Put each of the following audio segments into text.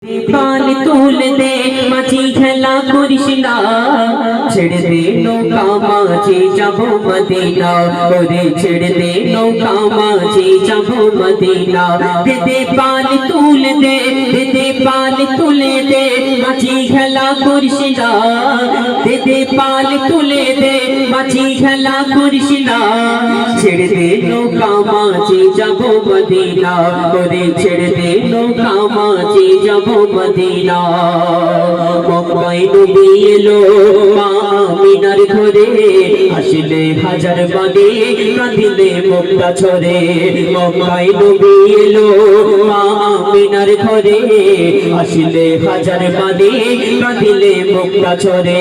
पाल तूल दे माझी खेला कृष्णा छेड़ दे नौका माझी जाबो मदीना ओरे छेड़ दे नौका माझी जाबो मदीना दे दे पाल तूल दे पाल तूल दे माझी खेला कृष्णा दे पाल तूल दे माझी खेला कृष्णा छेड़ दे नौका माझी जाबो मदीना ओरे छेड़ दे नौका माझी जाबो मदीना मक्काय नबी एलो মা আমিনার ঘরে আসলে হাজার বাদে কাঁদিলে মুক্তা ছড়ে মক্কায় নবী এলো মা আমিনার ঘরে আসলে হাজার বাদে কাঁদিলে মুক্তা ছড়ে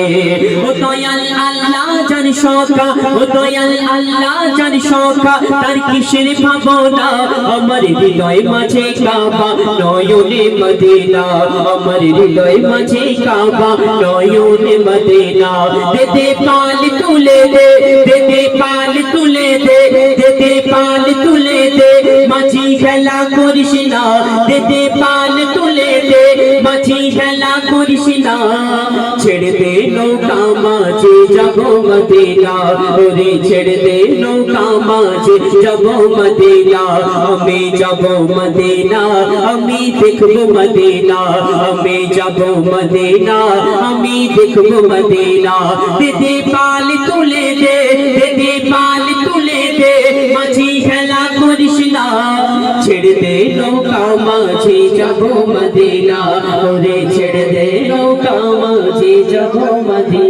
ও দয়াল আল্লাহ জান শোকা ও দয়াল আল্লাহ জান শোকা তার কিসের ভাবনা আমার হৃদয় মাঝে কাবা নয়নে মদিনা আমার হৃদয় মাঝে কাবা নয়নে মদিনা দে দে পাল তুলে দে পাল তুলে দে পাল তুলে দে মাঝি খেলা করিস না দে পাল তুলে দে মাঝি খেলা করিস না ছেড়ে দে নৌকা মাঝে যাবো মদিনা ওরে ছেড়ে দে নৌকা মাঝে যাবো মদিনা আমি যাবো মদিনা আমি দেখবো মদিনা আমি যাবো মদিনা আমি দেখবো মদিনা দে পাল তুলে দে পাল তুলে দে মাঝি খেলা করিস না ছেড়ে দে নৌকা মাঝে যাবো মদিনা ওরে ছেড়ে দে নৌকা মাঝে যাবো মদিনা।